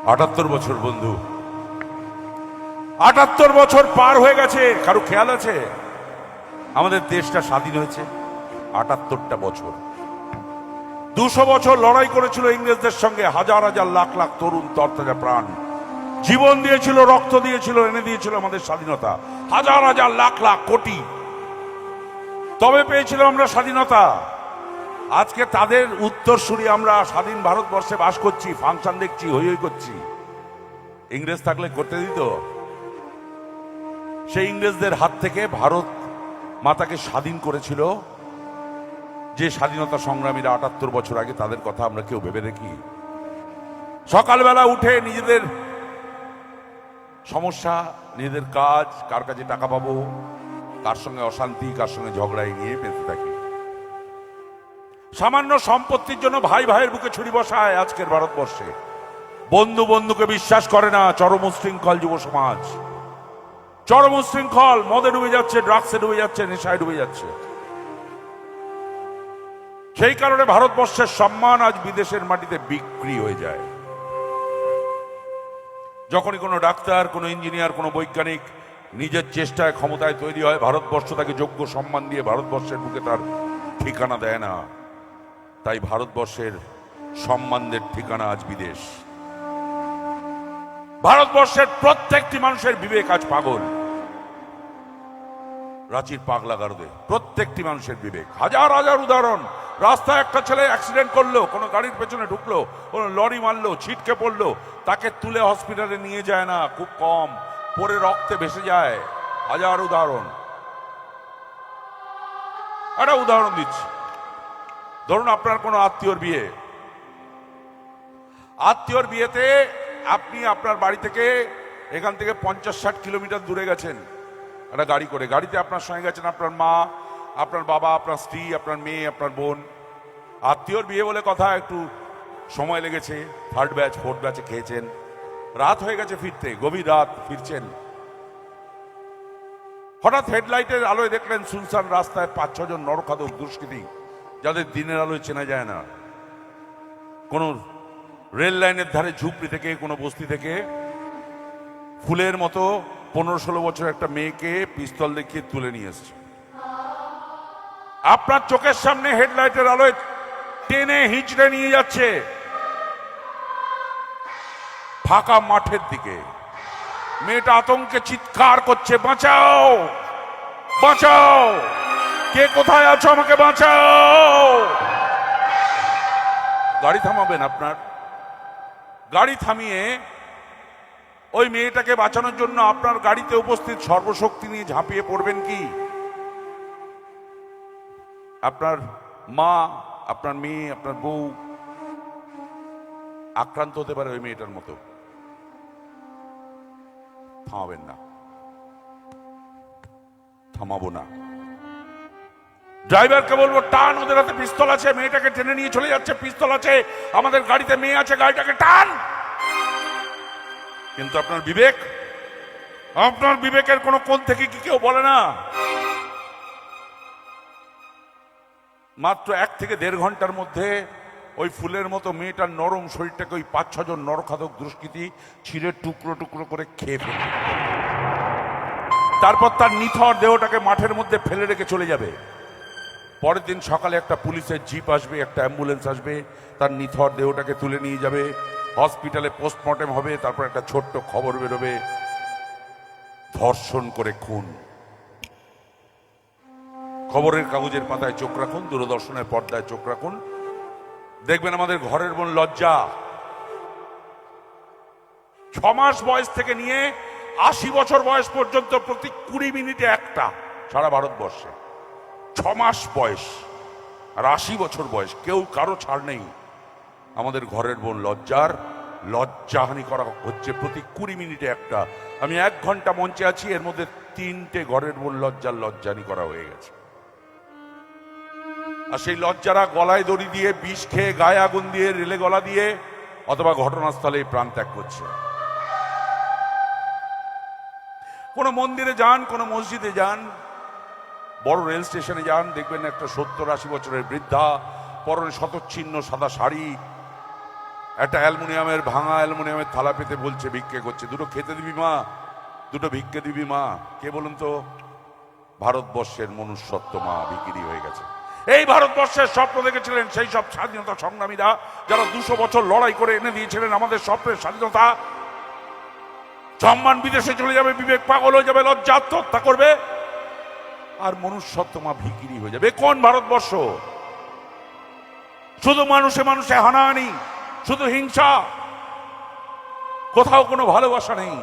78 বছর বন্ধু, 78 বছর পার হয়ে গেছে। কারো খেয়াল আছে আমাদের দেশটা স্বাধীন হয়েছে 78টা বছর। 200 বছর লড়াই করেছিল ইংরেজদের সঙ্গে, হাজার হাজার লাখ লাখ তরুণ তরতাজা প্রাণ জীবন দিয়েছিল, রক্ত দিয়েছিল, এনে দিয়েছিল আমাদের স্বাধীনতা। হাজার হাজার লাখ লাখ কোটি, তবে পেয়েছিলাম আমরা স্বাধীনতা। আজকে তাদের উত্তরসূরি আমরা স্বাধীন ভারতবর্ষে বাস করছি, ফাংশন দেখছি, হই হই করছি। ইংরেজ থাকলে করতে দিত? সেই ইংরেজদের হাত থেকে ভারত মাতাকে স্বাধীন করেছিল যে স্বাধীনতা সংগ্রামীরা 78 বছর আগে, তাদের কথা আমরা কেউ ভেবে দেখি? সকালবেলা উঠে নিজেদের সমস্যা, নিজেদের কাজ, কার কাছে টাকা পাবো, কার সঙ্গে অশান্তি, কার সঙ্গে ঝগড়াই নিয়ে বেঁচে থাকি। সামান্য সম্পত্তির জন্য ভাই ভাইয়ের বুকে ছুরি বসায় আজকের ভারতবর্ষে। বন্ধু বন্ধুকে বিশ্বাস করে না, চরম উচ্ছৃঙ্খল যুব সমাজ, চরম উচ্ছৃঙ্খল, মদে ডুবে যাচ্ছে, ড্রাগসে ডুবে যাচ্ছে, নেশায় ডুবে যাচ্ছে। সেই কারণে ভারতবর্ষের সম্মান আজ বিদেশের মাটিতে বিক্রি হয়ে যায়। যখনই কোনো ডাক্তার, কোনো ইঞ্জিনিয়ার, কোনো বৈজ্ঞানিক নিজের চেষ্টায় ক্ষমতায় তৈরি হয়, ভারতবর্ষ তাকে যোগ্য সম্মান দিয়ে ভারতবর্ষের বুকে তার ঠিকানা দেয় না। তাই ভারতবর্ষের সম্মানদের ঠিকানা আজ বিদেশ। ভারতবর্ষের প্রত্যেকটি মানুষের বিবেক আজ পাগল। রাঁচির পাগলা গারদে প্রত্যেকটি মানুষের বিবেক। হাজার হাজার উদাহরণ। রাস্তায় একটা ছেলে অ্যাক্সিডেন্ট করলো, কোনো গাড়ির পেছনে ঢুকলো, কোনো লরি মারলো, ছিটকে পড়লো, তাকে তুলে হসপিটালে নিয়ে যায় না, খুব কম, পরে রক্তে ভেসে যায়। হাজার উদাহরণ। একটা উদাহরণ দিচ্ছি, ধরুন আপনার কোনো আত্মীয়র বিয়ে, আত্মীয়র বিয়েতে আপনি আপনার বাড়ি থেকে এখান থেকে 50-60 কিলোমিটার দূরে গেছেন একটা গাড়ি করে। গাড়িতে আপনার সঙ্গে গেছেন আপনার মা, আপনার বাবা, আপনার স্ত্রী, আপনার মেয়ে, আপনার বোন। আত্মীয়র বিয়ে বলে কথা, একটু সময় লেগেছে, 3rd ব্যাচ 4th ব্যাচে খেয়েছেন, রাত হয়ে গেছে ফিরতে, গভীর রাত ফিরছেন। হঠাৎ হেডলাইটের আলোয় দেখলেন সুনসান রাস্তায় 5-6 জন নরখাদক দুষ্কৃতী, যাদের দিনের আলোয় চেনা যায় না, কোন রেল লাইনের ধারে ঝুপড়ি থেকে, কোনো বস্তি থেকে ফুলের মতো 15-16 বছর একটা মেয়েকে পিস্তল দেখিয়ে তুলে নিয়ে এসছে। আপনার চোখের সামনে হেডলাইটের আলোয় টেনে হিঁচড়ে নিয়ে যাচ্ছে ফাঁকা মাঠের দিকে। মেয়েটা আতঙ্কে চিৎকার করছে, বাঁচাও বাঁচাও, কে কোথায় আছো, আমাকে বাঁচাও। গাড়ি থামাবেন? আপনার গাড়ি থামিয়ে ওই মেয়েটাকে বাঁচানোর জন্য আপনার গাড়িতে উপস্থিত সর্বশক্তি নিয়ে ঝাঁপিয়ে পড়বেন কি? আপনার মা, আপনার মেয়ে, আপনার বউ আক্রান্ত হতে পারে ওই মেয়েটার মতো। থামাবেন না, থামাবো না। ড্রাইভারকে বলবো টান, ওদের হাতে পিস্তল আছে, মেয়েটাকে টেনে নিয়ে চলে যাচ্ছে, পিস্তল আছে, আমাদের গাড়িতে মেয়ে আছে, গাড়িটাকে টান। কিন্তু আপনার বিবেক, আপনার বিবেকের কোনো কোণ থেকে কি কেউ বলে না? মাত্র 1 থেকে 1.5 ঘন্টার মধ্যে ওই ফুলের মতো মেয়েটার নরম শরীরটাকে ওই 5-6 জন নরখাদক দুষ্কৃতী ছিঁড়ে টুকরো টুকরো করে খেয়ে ফেলে, তারপর তার নিথর দেহটাকে মাঠের মধ্যে ফেলে রেখে চলে যাবে। পরের দিন সকালে একটা পুলিশের জিপ আসবে, একটা অ্যাম্বুলেন্স আসবে, তার নিথর দেহটাকে তুলে নিয়ে যাবে, হসপিটালে পোস্টমর্টেম হবে, তারপর একটা ছোট্ট খবর বেরোবে, ধর্ষণ করে খুন। খবরের কাগজের পাতায় চোখ রাখুন, দূরদর্শনের পর্দায় চোখ রাখুন, দেখবেন আমাদের ঘরের বোন লজ্জা 6 মাস বয়স থেকে নিয়ে 80 বছর বয়স পর্যন্ত প্রতি 20 মিনিটে একটা, সারা ভারতবর্ষে 6 মাস বয়স আর 80 বছর বয়স, কেউ কারো ছাড় নেই। আমাদের ঘরের বোন লজ্জার লজ্জাহানি করা হচ্ছে প্রতি 20 মিনিটে একটা। আমি 1 ঘন্টা মঞ্চে আছি, এর মধ্যে 3টে ঘরের বোন লজ্জার লজ্জাহানি করা হয়ে গেছে। আর সেই লজ্জারা গলায় দড়ি দিয়ে, বিষ খেয়ে, গায়ে আগুন দিয়ে, রেলে গলা দিয়ে অথবা ঘটনাস্থলে প্রাণ ত্যাগ করছে। কোন মন্দিরে যান, কোন মসজিদে যান, বড় রেল স্টেশনে যান, দেখবেন একটা 70-80 বছরের বৃদ্ধা, পরনে শতচ্ছিন্ন সাদা শাড়ি, একটা অ্যালুমিনিয়ামের ভাঙা অ্যালুমিনিয়ামের থালা পেতে বলছে ভিক্ষে করছে, দুটো খেতে দিবি মা, দুটো ভিক্ষে দিবি মা। কে বলুন তো? ভারতবর্ষের মনুষ্যত্ব মা বিক্রি হয়ে গেছে। এই ভারতবর্ষের স্বপ্ন দেখেছিলেন সেই সব স্বাধীনতা সংগ্রামীরা, যারা 200 বছর লড়াই করে এনে দিয়েছিলেন আমাদের স্বপ্নের স্বাধীনতা। সম্মান বিদেশে চলে যাবে, বিবেক পাগল হয়ে যাবে, লজ্জা আত্মহত্যা করবে, আর মনুষ্যত্ব মা বিক্রি হয়ে যাবে। কোন ভারতবর্ষ? শুধু মানুষে মানুষে হানাহানি, শুধু হিংসা, কোথাও কোনো ভালোবাসা নেই,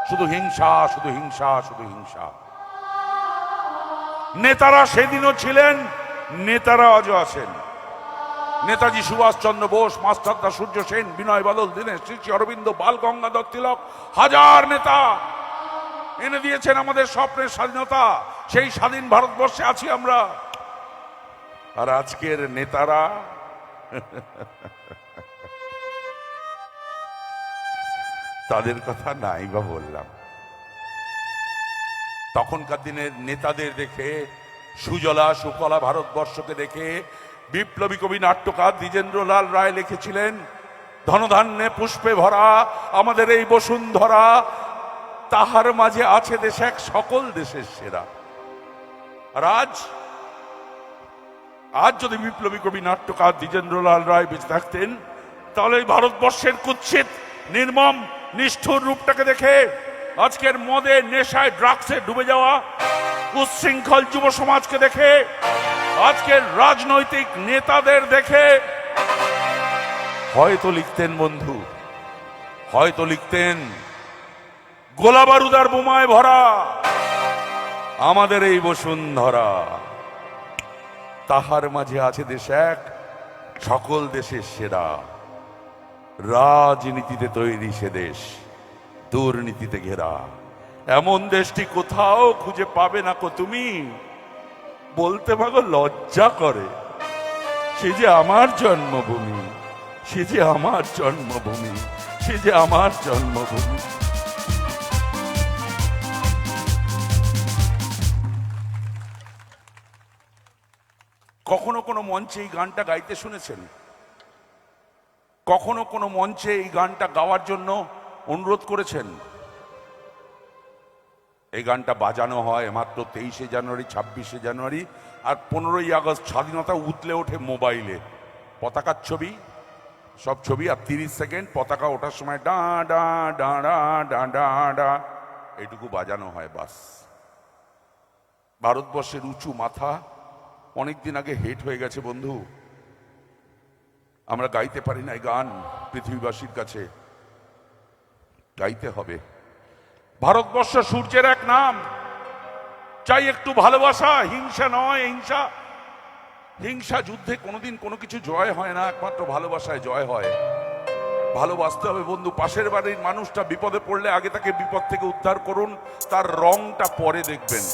শুধু হিংসা, শুধু হিংসা, শুধু হিংসা। নেতারা সেদিনও ছিলেন, নেতারা আজও আছেন। নেতাজি সুভাষচন্দ্র বোস, মাস্টারদা সূর্য সেন, বিনয় বাদল, দীনেশ, শ্রী অরবিন্দ, বাল গঙ্গাধর তিলক, হাজার নেতা এনে দিয়েছেন আমাদের স্বপ্নের স্বাধীনতা। সেই স্বাধীন ভারতবর্ষে আছি আমরা। আর আজকের নেতারা তাদের কথা নাই বা বললাম। তখনকার দিনের নেতাদের দেখে, সুজলা সুফলা ভারতবর্ষকে দেখে বিপ্লবী কবি নাট্যকার দ্বিজেন্দ্রলাল রায় লিখেছিলেন, ধনধান্যে পুষ্পে ভরা আমাদের এই বসুন্ধরা, তাহার মাঝে আছে দেশ এক সকল দেশের সেরা। আর আজ যদি বিপ্লবী কবি নাট্যকার দ্বিজেন্দ্রলাল রায় বেঁচে থাকতেন, তাহলে এই ভারতবর্ষের কুৎসিত নির্মম নিষ্ঠুর রূপটাকে দেখে, আজকের মদে নেশায় ড্রাগসে ডুবে যাওয়া উচ্ছৃঙ্খল যুব সমাজকে দেখে, আজকের রাজনৈতিক নেতাদের দেখে হয়তো লিখতেন বন্ধু, হয়তো লিখতেন, গোলা বারুদার বোমায় ভরা আমাদের এই বসুন্ধরা, তাহার মাঝে আছে দেশ এক সকল দেশের সেরা। রাজনীতিতে তৈরি সে দেশ, দুর্নীতিতে ঘেরা, এমন দেশটি কোথাও খুঁজে পাবে না কো তুমি। বলতে পারো লজ্জা করে, সে যে আমার জন্মভূমি, সে যে আমার জন্মভূমি, সে যে আমার জন্মভূমি। কখনো কোনো মঞ্চে এই গানটা গাইতে শুনেছেন? কখনো কোনো মঞ্চে এই গানটা গাওয়ার জন্য অনুরোধ করেছেন? এই গানটা বাজানো হয় মাত্র 23শে জানুয়ারি, 26শে জানুয়ারি আর 15ই আগস্ট। স্বাধীনতা উতলে ওঠে মোবাইলে, পতাকার ছবি, সব ছবি, আর 30 সেকেন্ড পতাকা ওঠার সময় ডা ডা ডা ডা ডা ডা ডা এইটুকু বাজানো হয় বাস। ভারতবর্ষের উঁচু মাথা অনেকদিন আগে হেট হয়ে গেছে বন্ধু। আমরা গাইতে পারি না এই গান, পৃথিবীবাসীর কাছে গাইতে হবে। ভারতবর্ষ সূর্যের এক নাম, চাই একটু ভালোবাসা, হিংসা নয়। হিংসা যুদ্ধে কোনোদিন কোনো কিছু জয় হয় না, একমাত্র ভালোবাসায় জয় হয়। ভালোবাসতে হবে বন্ধু। পাশের বাড়ির মানুষটা বিপদে পড়লে আগে তাকে বিপদ থেকে উদ্ধার করুন, তার রংটা পরে দেখবেন।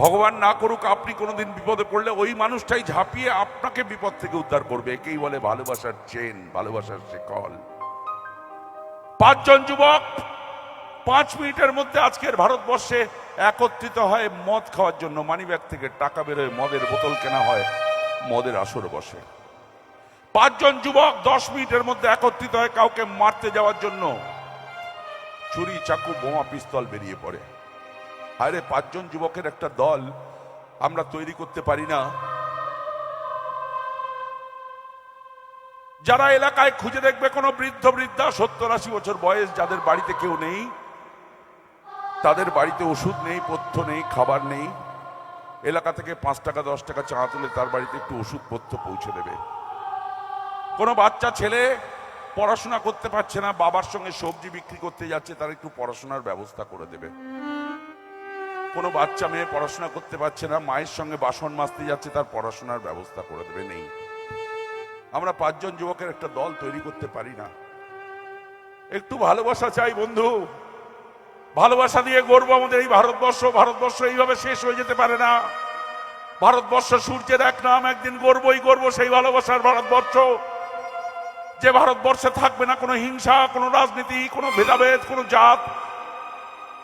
ভগবান না করুক আপনি কোনোদিন বিপদে পড়লে ওই মানুষটাই ঝাঁপিয়ে আপনাকে বিপদ থেকে উদ্ধার করবে। একেই বলে ভালোবাসার চেন, ভালোবাসার শিকল। 5 জন যুবক 5 মিনিটের মধ্যে আজকের ভারতবর্ষে একত্রিত হয় মদ খাওয়ার জন্য। মানিব্যাগ থেকে টাকা বেরোয়, মদের বোতল কেনা হয়, মদের আসর বসে। 5 জন যুবক 10 মিনিটের মধ্যে একত্রিত হয় কাউকে মারতে যাওয়ার জন্য। ছুরি, চাকু, বোমা, পিস্তল বেরিয়ে পড়ে। আরে 5 জন যুবকের একটা দল আমরা তৈরি করতে পারি না? যারা এলাকায় খুঁজে দেখবে কোনো বৃদ্ধ বৃদ্ধা 70-80 বছর বয়স, যাদের বাড়িতে কেউ নেই, তাদের বাড়িতে ওষুধ নেই, পথ্য নেই, খাবার নেই, এলাকা থেকে 5 টাকা 10 টাকা চাঁদা তুলে তার বাড়িতে একটু ওষুধ পথ্য পৌঁছে দেবে। কোনো বাচ্চা ছেলে পড়াশোনা করতে পারছে না, বাবার সঙ্গে সবজি বিক্রি করতে যাচ্ছে, তার একটু পড়াশোনার ব্যবস্থা করে দেবে। কোনো বাচ্চা মেয়ে পড়াশোনা করতে পারছে না, মায়ের সঙ্গে বাসন মাজতে যাচ্ছে, তার পড়াশোনার ব্যবস্থা করে দেবে। নেই। আমরা 5 জন যুবকের একটা দল তৈরি করতে পারি না। একটু ভালোবাসা চাই বন্ধু। ভালোবাসা দিয়ে গর্ব আমাদের এই ভারতবর্ষ। ভারতবর্ষ এইভাবে শেষ হয়ে যেতে পারে না। ভারতবর্ষ সূর্যের এক নাম, একদিন গর্বই গর্ব সেই ভালোবাসার ভারতবর্ষ, যে ভারতবর্ষে থাকবে না কোনো হিংসা, কোনো রাজনীতি, কোনো ভেদাভেদ, কোনো জাত,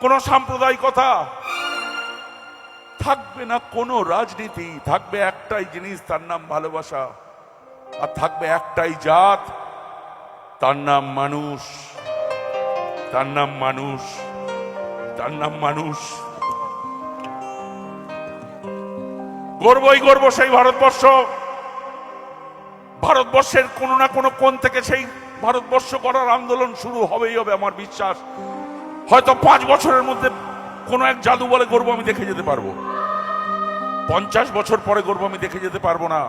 কোনো সাম্প্রদায়িকতা, থাকবে না কোনো রাজনীতি। থাকবে একটাই জিনিস, তার নাম ভালোবাসা। আর থাকবে একটাই জাত, তার নাম মানুষ, তার নাম মানুষ, তার নাম মানুষ। গর্বই গর্ব সেই ভারতবর্ষ। ভারতবর্ষের কোনো না কোনো কোণ থেকে সেই ভারতবর্ষ করার আন্দোলন শুরু হবেই হবে, আমার বিশ্বাস। হয়তো 5 বছরের মধ্যে কোনো এক জাদু বলে গর্ব আমি দেখে যেতে পারবো, 50 বছর পরে গর্ব আমি দেখে যেতে পারবো না,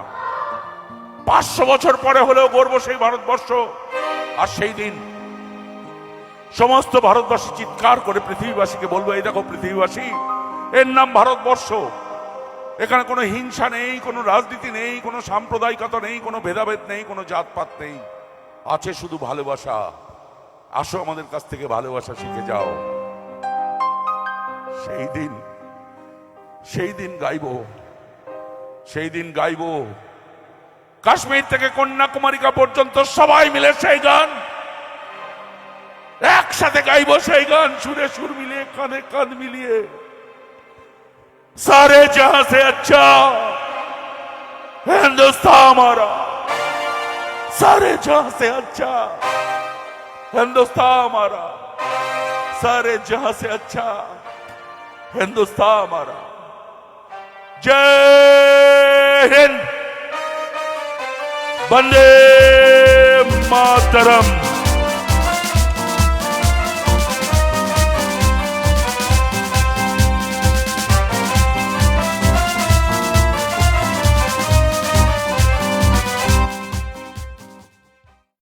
500 বছর পরে হলেও গর্ব সেই ভারতবর্ষ। আর সেই দিন সমস্ত ভারতবাসী চিৎকার করে পৃথিবীবাসীকে বলবো, এই দেখো পৃথিবীবাসী, এর নাম ভারতবর্ষ। এখানে কোনো হিংসা নেই, কোনো রাজনীতি নেই, কোনো সাম্প্রদায়িকতা নেই, কোনো ভেদাভেদ নেই, কোনো জাতপাত নেই, আছে শুধু ভালোবাসা। আসো আমাদের কাছ থেকে ভালোবাসা শিখে যাও। সেই দিন গাইবো, সেই দিন গাইবো। কাশ্মীর থেকে কন্যাকুমারিকা পর্যন্ত সবাই মিলে সেই গান একসাথে গাইবো, সেই গান সুরে সুর মিলিয়ে, কানে কান মিলিয়ে। सारे जहां से अच्छा हिंदुस्तान हमारा, सारे जहां से अच्छा हिंदुस्तान हमारा, सारे जहां से अच्छा हिंदुस्तान हमारा। जय हिंद, वंदे मातरम।